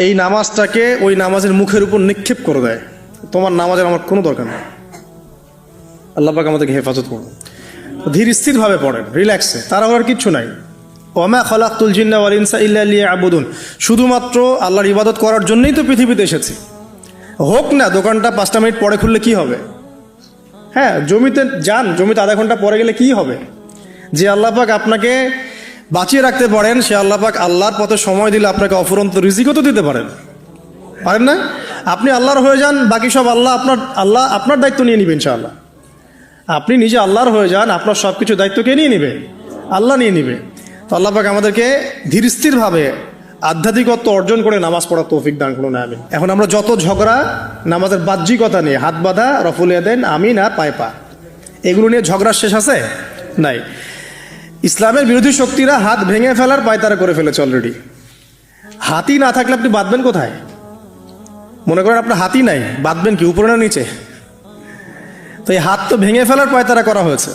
এই নামাজটাকে ওই নামাজের মুখের উপর নিক্ষেপ করে দেয়, তোমার নামাজের আমার কোনো দরকার নেই। আল্লাহ পাক আমাদেরকে হেফাজত করুন। ধীর স্থিরভাবে পড়েন, রিল্যাক্সে, তার আর কিচ্ছু নাই। ওমা খালাকতুল জিন্না ওয়াল ইনসা ইল্লা লিয়াবুদুন, শুধুমাত্র আল্লাহর ইবাদত করার জন্যই তো পৃথিবীতে এসেছি। হোক না দোকানটা 5টা মিনিট পরে খুললে কি হবে? হ্যাঁ, জমিতে যান, জমিতে আধা ঘন্টা পরে গেলে কি হবে? যে আল্লাহ পাক আপনাকে বাঁচিয়ে রাখতে পারেন, সে আল্লাহ পাক আল্লাহর পথে সময় দিলে আপনাকে অফুরন্ত রিজিকও তো দিতে পারেন না? আপনি আল্লাহর হয়ে যান, বাকি সব আল্লাহ আপনার দায়িত্ব নিয়ে নেবেন ইনশাআল্লাহ। আপনি নিজে আল্লাহর হয়ে যান, আপনার সব কিছু দায়িত্ব কে নিয়ে নেবে? আল্লাহ নিয়ে নেবে। তো আল্লাহ পাক আমাদেরকে ধীর স্থিরভাবে আধ্যাত্মিকত্ব অর্জন করে নামাজ পড়ার তৌফিক দান করুন, আমিন। এখন আমরা যত ঝগড়া নামাজের বাহ্যিকতা নিয়ে, হাত বাঁধা, রফুল ইয়াদাইন, আমিন আর পায়ে পা, এগুলো নিয়ে ঝগড়ার শেষ আছে? নাই। ইসলামের বিরোধী শক্তিরা হাত ভেঙে ফেলার পায়তারা করে ফেলেছে অলরেডি। হাতই না থাকলে আপনি বাঁধবেন কোথায়? মনে করেন আপনার হাতই নাই, বাঁধবেন কি উপরে না নিচে? তো এই হাত তো ভেঙে ফেলার পায়তারা করা হয়েছে।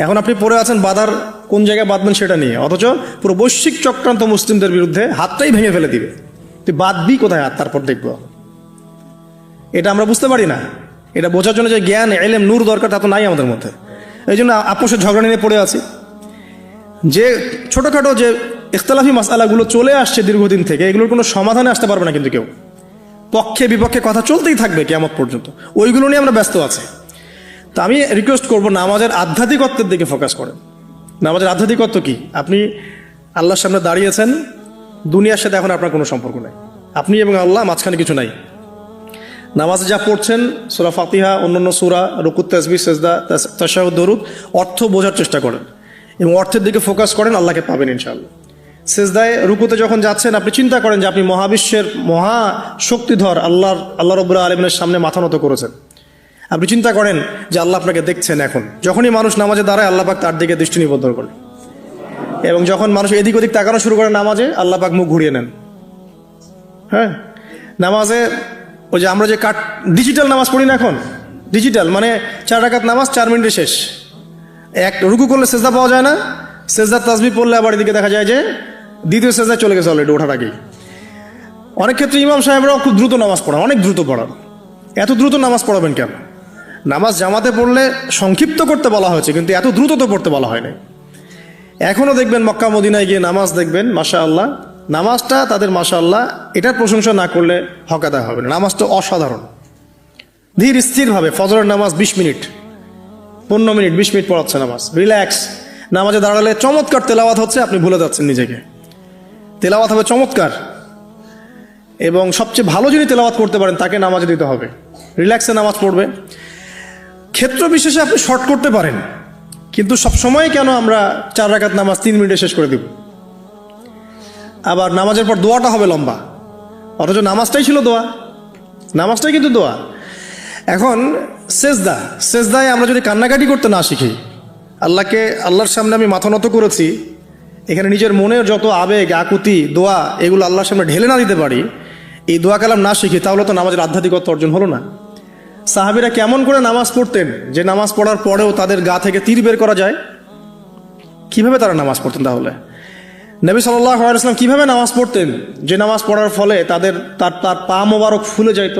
এখন আপনি পড়ে আছেন বাঁধার কোন জায়গায় বাঁধবেন সেটা নিয়ে, অথচ পুরো বৈশ্বিক চক্রান্ত মুসলিমদের বিরুদ্ধে হাতটাই ভেঙে ফেলে দিবে। তুই বাঁধবি কোথায় হাত? তারপর দেখবো। এটা আমরা বুঝতে পারি না। এটা বোঝার জন্য যে জ্ঞান, ইলম, নূর দরকার তা তো নাই আমাদের মধ্যে। এই জন্য আপোষের ঝগড়া নিয়ে পড়ে আছি। যে ছোটোখাটো যে ইখতিলাফি মাসআলাগুলো চলে আসছে দীর্ঘদিন থেকে, এগুলোর কোনো সমাধানে আসতে পারবে না কিন্তু কেউ। পক্ষে বিপক্ষে কথা চলতেই থাকবে কিয়ামত পর্যন্ত, ওইগুলো নিয়ে আমরা ব্যস্ত আছি। তো আমি রিকোয়েস্ট করবো, নামাজের আধ্যাত্মিকত্বের দিকে ফোকাস করেন। নামাজের আধ্যাত্মিকত্ব কি? আপনি আল্লাহর সামনে দাঁড়িয়েছেন, দুনিয়ার সাথে এখন আপনার কোনো সম্পর্ক নেই, আপনি এবং আল্লাহ, মাঝখানে কিছু নাই। নামাজে যা পড়ছেন, সূরা ফাতিহা, অন্যান্য সূরা, রুকু, তাসবিহ, সিজদা, তাশাহুদ, দরুদ, অর্থ বোঝার চেষ্টা করেন এবং অর্থের দিকে ফোকাস করেন, আল্লাহকে পাবেন ইনশাআল্লাহ। সিজদায়, রুকুতে যখন যাচ্ছেন, আপনি চিন্তা করেন যে আপনি মহাবিশ্বের মহা শক্তিধর আল্লাহ রাব্বুল আলামিনের সামনে মাথা নত করেছেন। আপনি চিন্তা করেন যে আল্লাহ আপনাকে দেখছেন। এখন যখনই মানুষ নামাজে দাঁড়ায়, আল্লাহ পাক তার দিকে দৃষ্টি নিবদ্ধ করেন, এবং যখন মানুষ এদিক ওদিক তাকানো শুরু করে নামাজে, আল্লাহ পাক মুখ ঘুরিয়ে নেন। হ্যাঁ, নামাজে ওই যে আমরা যে ডিজিটাল নামাজ পড়ি না, এখন ডিজিটাল মানে 4 রাকাত নামাজ 4 মিনিটে শেষ। এক রুকু করলে সেজদা পাওয়া যায় না, সেজদার তাসবিহ পড়লে আবার এদিকে দেখা যায় যে দ্বিতীয় সেজদায় চলে গেছে অলরেডি ওঠার আগেই। অনেক ক্ষেত্রে ইমাম সাহেবরাও খুব দ্রুত নামাজ পড়ান, অনেক দ্রুত পড়ান। এত দ্রুত নামাজ পড়াবেন কেন? নামাজ জামাতে পড়লে সংক্ষিপ্ত করতে বলা হয়েছে, কিন্তু এত দ্রুত তো পড়তে বলা হয়নি। এখনও দেখবেন মক্কা মদিনায় গিয়ে নামাজ দেখবেন, মাশাআল্লাহ, নামাজটা তাদের মাশাআল্লাহ, এটার প্রশংসা না করলে হক আদায় হবে না। নামাজটা অসাধারণ, ধীর স্থিরভাবে। ফজরের নামাজ 20 মিনিট, 15 মিনিট, 20 মিনিট পড়াচ্ছে নামাজ, রিল্যাক্স। নামাজে দাঁড়ালে চমৎকার তেলাওয়াত হচ্ছে, আপনি ভুলে যাচ্ছেন নিজেকে। তেলাওয়াত হবে চমৎকার, এবং সবচেয়ে ভালো যিনি তেলাওয়াত করতে পারেন তাকে নামাজে দিতে হবে। রিল্যাক্সে নামাজ পড়বে। ক্ষেত্র বিশেষে আপনি শর্ট করতে পারেন, কিন্তু সবসময় কেন আমরা 4 রাকাত নামাজ 3 মিনিটে শেষ করে দেব? আবার নামাজের পর দোয়াটা হবে লম্বা, অথচ নামাজটাই ছিল দোয়া, নামাজটাই কিন্তু দোয়া। এখন সেজদায় আমরা যদি কান্নাকাটি করতে না শিখি, আল্লাহর সামনে আমি মাথা নত করেছি, এখানে নিজের মনের যত আবেগ, আকুতি, দোয়া, এগুলো আল্লাহর সামনে ঢেলে না দিতে পারি, এই দোয়া কালাম না শিখি, তাহলে তো নামাজের আধ্যাত্মিকত্ব অর্জন হলো না। সাহাবীরা কেমন করে নামাজ পড়তেন যে নামাজ পড়ার পরেও তাদের গা থেকে তীর বের করা যায়? কিভাবে তারা নামাজ পড়তেন? তাহলে নবী সাল্লাল্লাহু আলাইহি ওয়াসাল্লাম কিভাবে নামাজ পড়তেন যে নামাজ পড়ার ফলে তার পা মোবারক ফুলে যেত?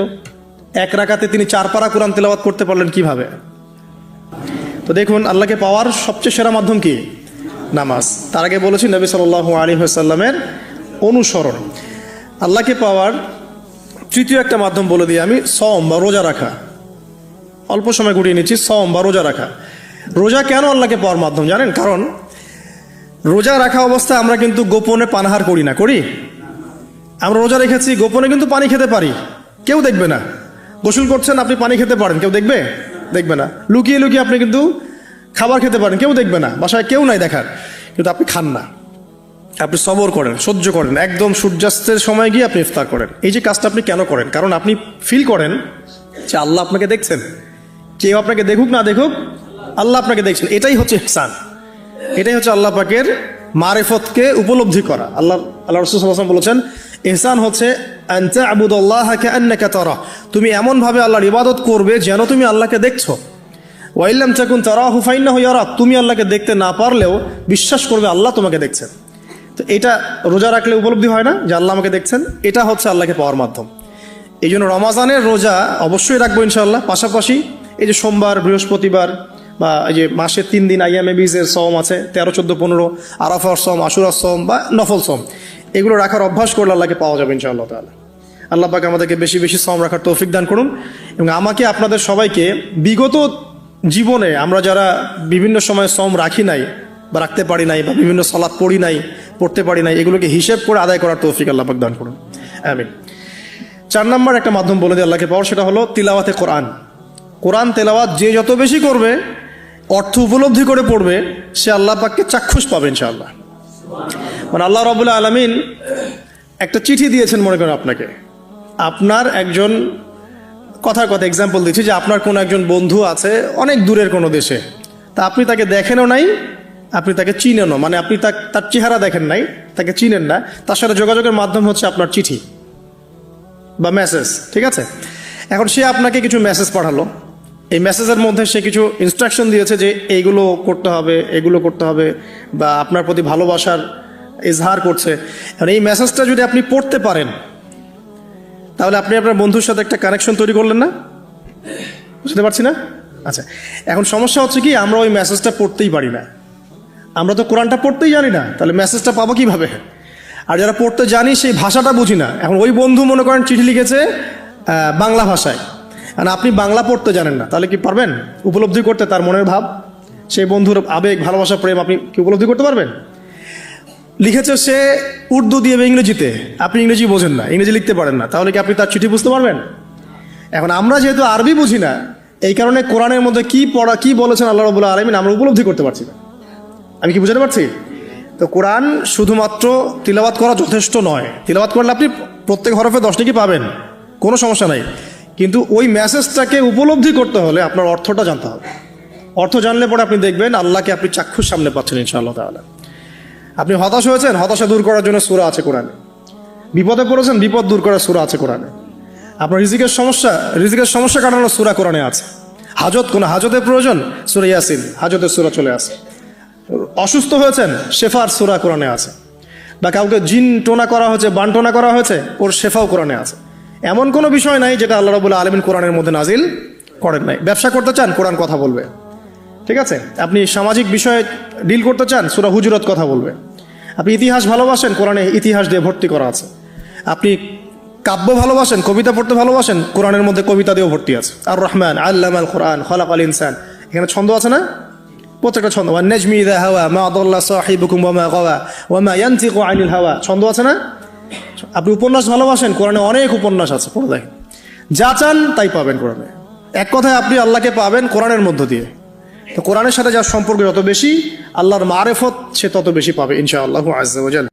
1 রাকাতে তিনি 4 পারা কোরআন তেলাওয়াত করতে পারলেন কিভাবে? তো দেখুন, আল্লাহকে পাওয়ার সবচেয়ে সেরা মাধ্যম কি? নামাজ। তার আগে বলেছি নবী সাল্লাল্লাহু আলাইহি ওয়াসাল্লামের অনুসরণ। আল্লাহকে পাওয়ার তৃতীয় একটা মাধ্যম বলে দিই আমি, সওম বা রোজা রাখা। অল্প সময় গুটিয়ে নিচ্ছি, সওম বা রোজা রাখা। রোজা কেন আল্লাহকে পাওয়ার মাধ্যম জানেন? কারণ রোজা রাখা অবস্থায় আমরা কিন্তু গোপনে পানাহার করি না, করি? আমরা রোজা রেখেছি, গোপনে কিন্তু পানি খেতে পারি, কেউ দেখবে না। গোসল করছেন, আপনি পানি খেতে পারেন, কেউ দেখবে না। লুকিয়ে লুকিয়ে আপনি কিন্তু খাবার খেতে পারেন, কেউ দেখবে না, বাসায় কেউ নাই দেখার, কিন্তু আপনি খান না। আপনি সবর করেন, সহ্য করেন, একদম সূর্যাস্তের সময় গিয়ে আপনি ইফতার করেন। এই যে কাজটা আপনি কেন করেন? কারণ আপনি ফিল করেন যে আল্লাহ আপনাকে দেখছেন। কেউ আপনাকে দেখুক না দেখুক, আল্লাহ আপনাকে দেখছেন। এটাই হচ্ছে ইহসান, এটাই হচ্ছে আল্লাহ পাকের মারিফতকে উপলব্ধি করা। আল্লাহ রাসূল সাল্লাল্লাহু আলাইহি ওয়াসাল্লাম বলেছেন, ইহসান হচ্ছে আন তা'বুদাল্লাহা কাআন্নাকা তারা, তুমি এমনভাবে আল্লাহর ইবাদত করবে যেন তুমি আল্লাহকে দেখছো। ওয়া ইল্লাম তাকুন তারাহু ফাইন্নাহু ইয়ারাক, তুমি আল্লাহকে দেখতে না পারলেও বিশ্বাস করবে আল্লাহ তোমাকে দেখছেন। তো এটা রোজা রাখলে উপলব্ধি হয় না যে আল্লাহ আমাকে দেখছেন? এটা হচ্ছে আল্লাহকে পাওয়ার মাধ্যম। এই জন্য রমাজানের রোজা অবশ্যই রাখবো ইনশাআল্লাহ। পাশাপাশি এই যে সোমবার, বৃহস্পতিবার বা এই যে মাসের 3 দিন আইয়ামে বীজের সওম আছে, 13, 14, 15, আরাফার সওম, আশুরার সওম বা নফল সওম, এগুলো রাখার অভ্যাস করলে আল্লাহকে পাওয়া যাবে ইনশাআল্লাহ তাআলা। আল্লাহ পাক আমাদেরকে বেশি বেশি সওম রাখার তৌফিক দান করুন। এবং আমাকে, আপনাদের সবাইকে বিগত জীবনে আমরা যারা বিভিন্ন সময় সওম রাখি নাই বা রাখতে পারি নাই বা বিভিন্ন সালাত পড়ি নাই, পড়তে পারি নাই, এগুলোকে হিসেব করে আদায় করার তৌফিক আল্লাহ পাক দান করুন, আমিন। 4 নম্বর একটা মাধ্যম বলে দিয়ে আল্লাহকে পাওয়ার, সেটা হলো তিলাওয়াতে কোরআন। কোরআন তেলাওয়াত যে যত বেশি করবে, অর্থ উপলব্ধি করে পড়বে, সে আল্লাহ পাককে চাক্ষুষ পাবে ইনশাআল্লাহ। মানে আল্লাহ রাব্বুল আলামিন একটা চিঠি দিয়েছেন, মনে করেন আপনাকে, আপনার একজন, কথার কথা এক্সাম্পল দিচ্ছি, যে আপনার কোনো একজন বন্ধু আছে অনেক দূরের কোনো দেশে, তা আপনি তাকে দেখেনও নাই, আপনি তাকে চিনেনও, মানে আপনি তার চেহারা দেখেন নাই, তাকে চিনেন না, তার সাথে যোগাযোগের মাধ্যম হচ্ছে আপনার চিঠি বা মেসেজ, ঠিক আছে? এখন সে আপনাকে কিছু মেসেজ পাঠালো, এই মেসেজের মধ্যে সে কিছু ইনস্ট্রাকশন দিয়েছে যে এইগুলো করতে হবে, এগুলো করতে হবে, বা আপনার প্রতি ভালোবাসার ইজহার করছে। এখন এই মেসেজটা যদি আপনি পড়তে পারেন, তাহলে আপনি আপনার বন্ধুর সাথে একটা কানেকশন তৈরি করলেন না? বুঝতে পারছি না? আচ্ছা, এখন সমস্যা হচ্ছে কি, আমরা ওই মেসেজটা পড়তেই পারি না। আমরা তো কোরআনটা পড়তেই জানি না, তাহলে মেসেজটা পাবো কিভাবে? আর যারা পড়তে জানি সেই ভাষাটা বুঝি না। এখন ওই বন্ধু মনে করেন চিঠি লিখেছে বাংলা ভাষায়, আর আপনি বাংলা পড়তে জানেন না, তাহলে কি পারবেন উপলব্ধি করতে তার মনের ভাব, সেই বন্ধুর আবেগ, ভালোবাসা, প্রেম আপনি কি উপলব্ধি করতে পারবেন? লিখেছে সে উর্দু দিয়ে বা ইংরেজিতে, আপনি ইংরেজি বোঝেন না, ইংরেজি লিখতে পারেন না, তাহলে কি আপনি তার চিঠি বুঝতে পারবেন? এখন আমরা যেহেতু আরবি বুঝি না, এই কারণে কোরআনের মধ্যে কি বলেছেন আল্লাহ রাব্বুল আলামিন আমরা উপলব্ধি করতে পারছি না। আমি কি বুঝাতে পারছি? তো কোরআন শুধুমাত্র তিলাওয়াত করা যথেষ্ট নয়। তিলাওয়াত করলে আপনি প্রত্যেক হরফে 10 নেকি পাবেন, কোনো সমস্যা নাই, কিন্তু ওই মেসেজটাকে উপলব্ধি করতে হলে আপনার অর্থটা জানতে হবে। অর্থ জানলে পরে আপনি দেখবেন আল্লাহকে আপনি চাক্ষুষ সামনে পাচ্ছেন ইনশাআল্লাহ তাআলা। আপনি হতাশ হয়েছেন, হতাশা দূর করার জন্য সূরা আছে কোরআনে। বিপদে পড়েছেন, বিপদ দূর করার সূরা আছে কোরআনে। আপনার রিজিকের সমস্যা কাটানোর সূরা কোরআনে আছে। কোনো হাজতের প্রয়োজন, সূরা ইয়াসিন, হাজতের সূরা চলে আসে। অসুস্থ হয়েছেন, শেফার সূরা কোরআনে আছে। বা কাউকে জিন টোনা করা হয়েছে, বানটোনা করা হয়েছে, ওর শেফাও কোরআনে আছে। এমন কোনো বিষয় নাই যেটা আল্লাহ রাব্বুল আলামিন কোরআনের মধ্যে নাজিল করেন নাই। ব্যবসা করতে চান, কোরআন কথা বলবে, ঠিক আছে? আপনি সামাজিক বিষয়ে ডিল করতে চান, সূরা হুজুরাত কথা বলবে। আপনি ইতিহাস ভালোবাসেন, কোরআনে ইতিহাস দিয়ে ভর্তি করা আছে। আপনি কাব্য ভালোবাসেন, কবিতা পড়তে ভালোবাসেন, কোরআনের মধ্যে কবিতা দিয়েও ভর্তি আছে। আর রহমান আল্লামাল কোরআন খালাকাল ইনসান, এখানে ছন্দ আছে না? প্রত্যেকটা ছন্দ, ওয়ান নাজমি ইযা হাওয়া মা আদাল্লা সাহিবুকুম ওয়া মা গাওয়া ওয়া মা ইয়ানতিকু আনিল হাওয়া, ছন্দ আছে না? আপনি উপন্যাস ভালোবাসেন, কোরআনে অনেক উপন্যাস আছে, পড়ে দেখেন, যা চান তাই পাবেন কোরআনে। এক কথায় আপনি আল্লাহকে পাবেন কোরআনের মধ্য দিয়ে। তো কোরআনের সাথে যার সম্পর্ক যত বেশি, আল্লাহর মারেফত সে তত বেশি পাবে ইনশাআল্লাহু আযজা ওয়া জাল।